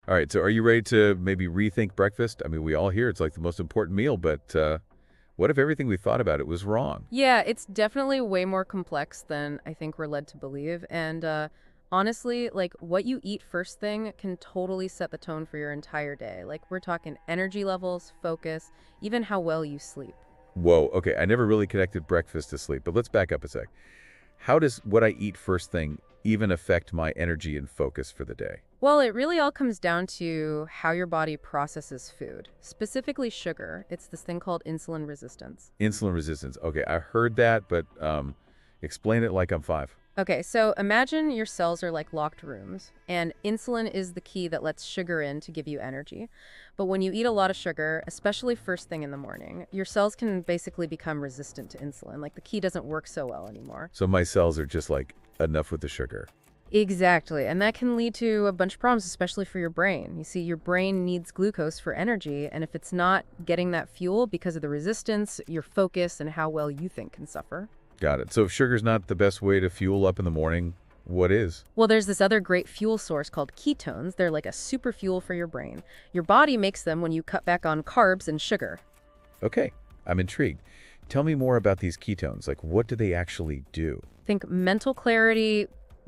All right, so are you ready to maybe rethink breakfast? I mean, we all hear it's like the most important meal, but what if everything we thought about it was wrong? Yeah, it's definitely way more complex than I think we're led to believe. And honestly, like what you eat first thing can totally set the tone for your entire day. Like we're talking energy levels, focus, even how well you sleep. Whoa, okay, I never really connected breakfast to sleep, but let's back up a sec. How does what I eat first thing even affect my energy and focus for the day? Well, it really all comes down to how your body processes food, specifically sugar. It's this thing called insulin resistance. Insulin resistance. Okay, I heard that, but explain it like I'm five. Okay, so imagine your cells are like locked rooms, and insulin is the key that lets sugar in to give you energy. But when you eat a lot of sugar, especially first thing in the morning, your cells can basically become resistant to insulin. Like the key doesn't work so well anymore. So my cells are just like enough with the sugar. Exactly, and that can lead to a bunch of problems, especially for your brain. You see, your brain needs glucose for energy, and if it's not getting that fuel because of the resistance, your focus and how well you think can suffer. Got it. So if sugar's not the best way to fuel up in the morning, what is? Well, there's this other great fuel source called ketones. They're like a super fuel for your brain. Your body makes them when you cut back on carbs and sugar. Okay, I'm intrigued. Tell me more about these ketones. Like, what do they actually do? Think mental clarity,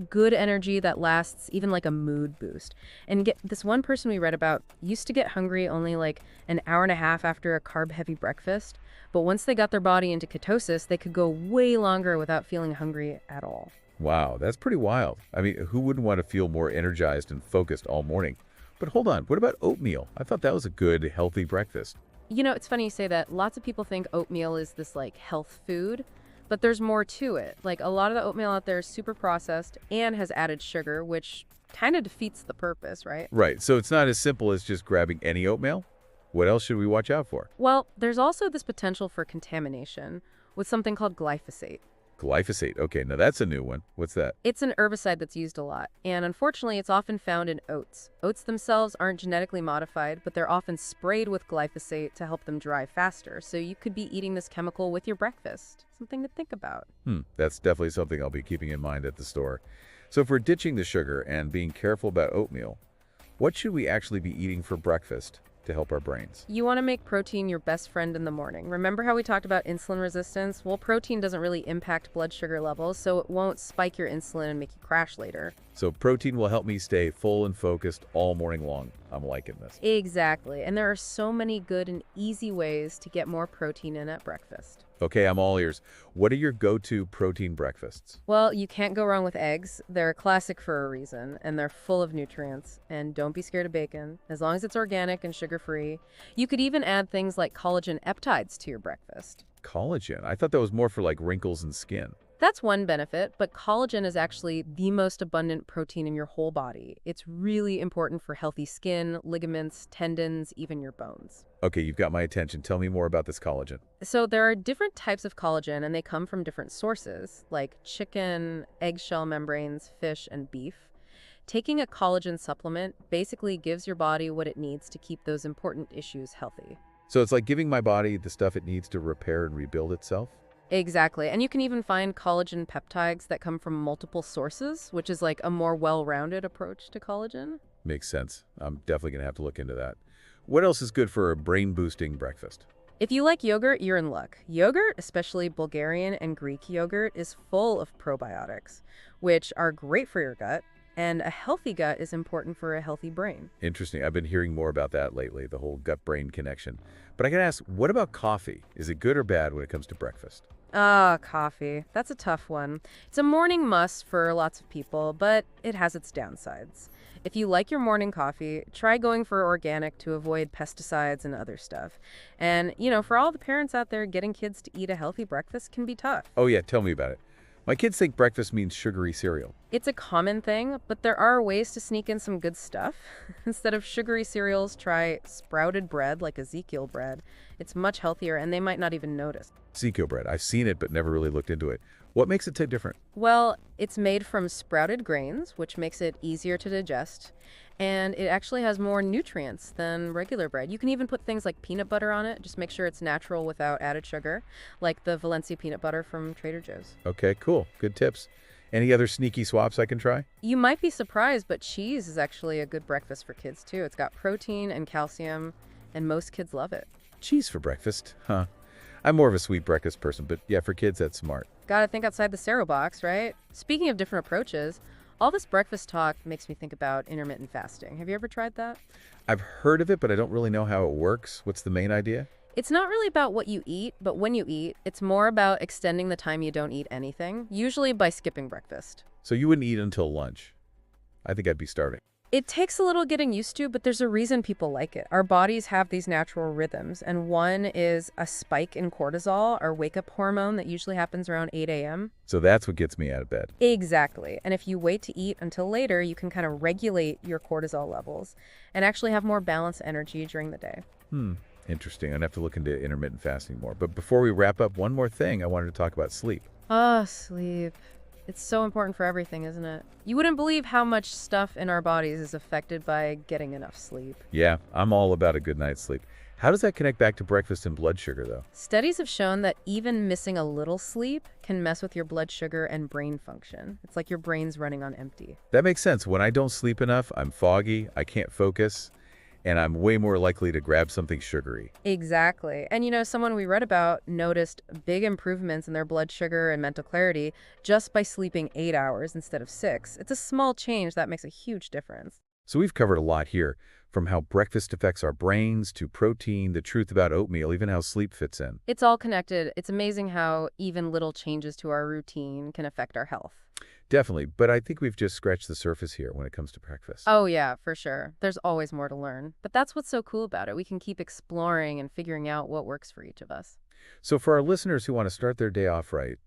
good energy that lasts, even like a mood boost. And get this one person we read about used to get hungry only like an hour and a half after a carb-heavy breakfast. But once they got their body into ketosis, they could go way longer without feeling hungry at all. Wow, that's pretty wild. I mean, who wouldn't want to feel more energized and focused all morning? But hold on, what about oatmeal? I thought that was a good, healthy breakfast. You know, it's funny you say that. Lots of people think oatmeal is this like health food, but there's more to it. Like a lot of the oatmeal out there is super processed and has added sugar, which kind of defeats the purpose, right? Right, so it's not as simple as just grabbing any oatmeal? What else should we watch out for? Well, there's also this potential for contamination with something called glyphosate. Glyphosate. Okay, now that's a new one. What's that? It's an herbicide that's used a lot, and unfortunately, it's often found in oats. Oats themselves aren't genetically modified, but they're often sprayed with glyphosate to help them dry faster, so you could be eating this chemical with your breakfast. Something to think about. That's definitely something I'll be keeping in mind at the store. So if we're ditching the sugar and being careful about oatmeal, what should we actually be eating for breakfast to help our brains? You want to make protein your best friend in the morning. Remember how we talked about insulin resistance? Well, protein doesn't really impact blood sugar levels, so it won't spike your insulin and make you crash later. So protein will help me stay full and focused all morning long. I'm liking this. Exactly. And there are so many good and easy ways to get more protein in at breakfast. Okay, I'm all ears. What are your go-to protein breakfasts? Well, you can't go wrong with eggs. They're a classic for a reason, and they're full of nutrients. And don't be scared of bacon, as long as it's organic and sugar-free. You could even add things like collagen peptides to your breakfast. Collagen. I thought that was more for like wrinkles and skin. That's one benefit, but collagen is actually the most abundant protein in your whole body. It's really important for healthy skin, ligaments, tendons, even your bones. Okay, you've got my attention. Tell me more about this collagen. So there are different types of collagen, and they come from different sources, like chicken, eggshell membranes, fish, and beef. Taking a collagen supplement basically gives your body what it needs to keep those important issues healthy. So it's like giving my body the stuff it needs to repair and rebuild itself? Exactly. And you can even find collagen peptides that come from multiple sources, which is like a more well-rounded approach to collagen. Makes sense. I'm definitely going to have to look into that. What else is good for a brain-boosting breakfast? If you like yogurt, you're in luck. Yogurt, especially Bulgarian and Greek yogurt, is full of probiotics, which are great for your gut, and a healthy gut is important for a healthy brain. Interesting. I've been hearing more about that lately, the whole gut-brain connection. But I got to ask, what about coffee? Is it good or bad when it comes to breakfast? Ah, coffee. That's a tough one. It's a morning must for lots of people, but it has its downsides. If you like your morning coffee, try going for organic to avoid pesticides and other stuff. And, for all the parents out there, getting kids to eat a healthy breakfast can be tough. Oh yeah, tell me about it. My kids think breakfast means sugary cereal. It's a common thing, but there are ways to sneak in some good stuff. Instead of sugary cereals, try sprouted bread like Ezekiel bread. It's much healthier, and they might not even notice. Seco bread. I've seen it, but never really looked into it. What makes it taste different? Well, it's made from sprouted grains, which makes it easier to digest, and it actually has more nutrients than regular bread. You can even put things like peanut butter on it. Just make sure it's natural without added sugar, like the Valencia peanut butter from Trader Joe's. Okay, cool. Good tips. Any other sneaky swaps I can try? You might be surprised, but cheese is actually a good breakfast for kids too. It's got protein and calcium, and most kids love it. Cheese for breakfast? Huh. I'm more of a sweet breakfast person, but yeah, for kids, that's smart. Gotta think outside the cereal box, right? Speaking of different approaches, all this breakfast talk makes me think about intermittent fasting. Have you ever tried that? I've heard of it, but I don't really know how it works. What's the main idea? It's not really about what you eat, but when you eat, it's more about extending the time you don't eat anything, usually by skipping breakfast. So you wouldn't eat until lunch. I think I'd be starving. It takes a little getting used to, but there's a reason people like it. Our bodies have these natural rhythms, and one is a spike in cortisol, our wake-up hormone that usually happens around 8 a.m. So that's what gets me out of bed. Exactly. And if you wait to eat until later, you can kind of regulate your cortisol levels and actually have more balanced energy during the day. Interesting. I'd have to look into intermittent fasting more. But before we wrap up, one more thing I wanted to talk about sleep. Oh, sleep. It's so important for everything, isn't it? You wouldn't believe how much stuff in our bodies is affected by getting enough sleep. Yeah, I'm all about a good night's sleep. How does that connect back to breakfast and blood sugar, though? Studies have shown that even missing a little sleep can mess with your blood sugar and brain function. It's like your brain's running on empty. That makes sense. When I don't sleep enough, I'm foggy, I can't focus, and I'm way more likely to grab something sugary. Exactly. And someone we read about noticed big improvements in their blood sugar and mental clarity just by sleeping 8 hours instead of 6. It's a small change that makes a huge difference. So we've covered a lot here, from how breakfast affects our brains to protein, the truth about oatmeal, even how sleep fits in. It's all connected. It's amazing how even little changes to our routine can affect our health. Definitely, but I think we've just scratched the surface here when it comes to breakfast. Oh, yeah, for sure. There's always more to learn. But that's what's so cool about it. We can keep exploring and figuring out what works for each of us. So for our listeners who want to start their day off right,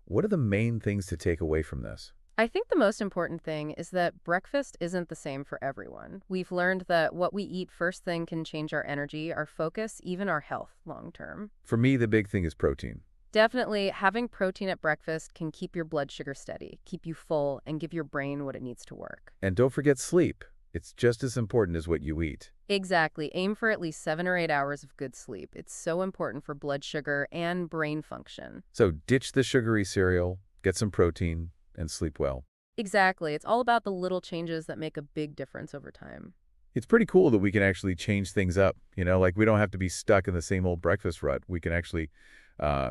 what are the main things to take away from this? I think the most important thing is that breakfast isn't the same for everyone. We've learned that what we eat first thing can change our energy, our focus, even our health long term. For me, the big thing is protein. Definitely, having protein at breakfast can keep your blood sugar steady, keep you full, and give your brain what it needs to work. And don't forget sleep. It's just as important as what you eat. Exactly. Aim for at least 7 or 8 hours of good sleep. It's so important for blood sugar and brain function. So ditch the sugary cereal, get some protein, and sleep well. Exactly. It's all about the little changes that make a big difference over time. It's pretty cool that we can actually change things up. Like we don't have to be stuck in the same old breakfast rut. We can actually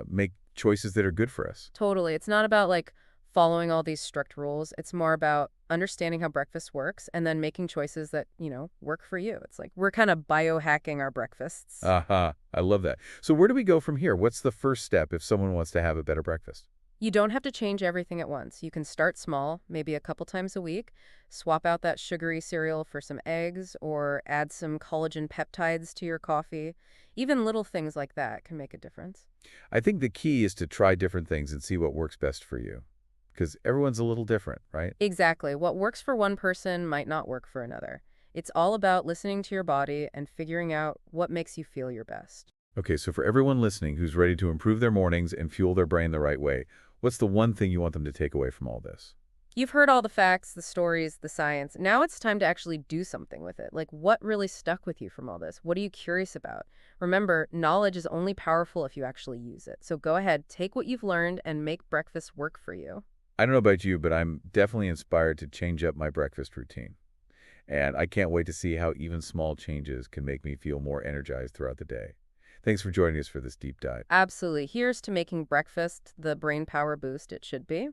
make choices that are good for us. Totally. It's not about following all these strict rules. It's more about understanding how breakfast works and then making choices that, work for you. It's like we're kind of biohacking our breakfasts. Aha, I love that. So where do we go from here? What's the first step if someone wants to have a better breakfast? You don't have to change everything at once. You can start small, maybe a couple times a week, swap out that sugary cereal for some eggs, or add some collagen peptides to your coffee. Even little things like that can make a difference. I think the key is to try different things and see what works best for you. Because everyone's a little different, right? Exactly. What works for one person might not work for another. It's all about listening to your body and figuring out what makes you feel your best. Okay, so for everyone listening who's ready to improve their mornings and fuel their brain the right way, what's the one thing you want them to take away from all this? You've heard all the facts, the stories, the science. Now it's time to actually do something with it. What really stuck with you from all this? What are you curious about? Remember, knowledge is only powerful if you actually use it. So go ahead, take what you've learned and make breakfast work for you. I don't know about you, but I'm definitely inspired to change up my breakfast routine. And I can't wait to see how even small changes can make me feel more energized throughout the day. Thanks for joining us for this deep dive. Absolutely. Here's to making breakfast the brain power boost it should be.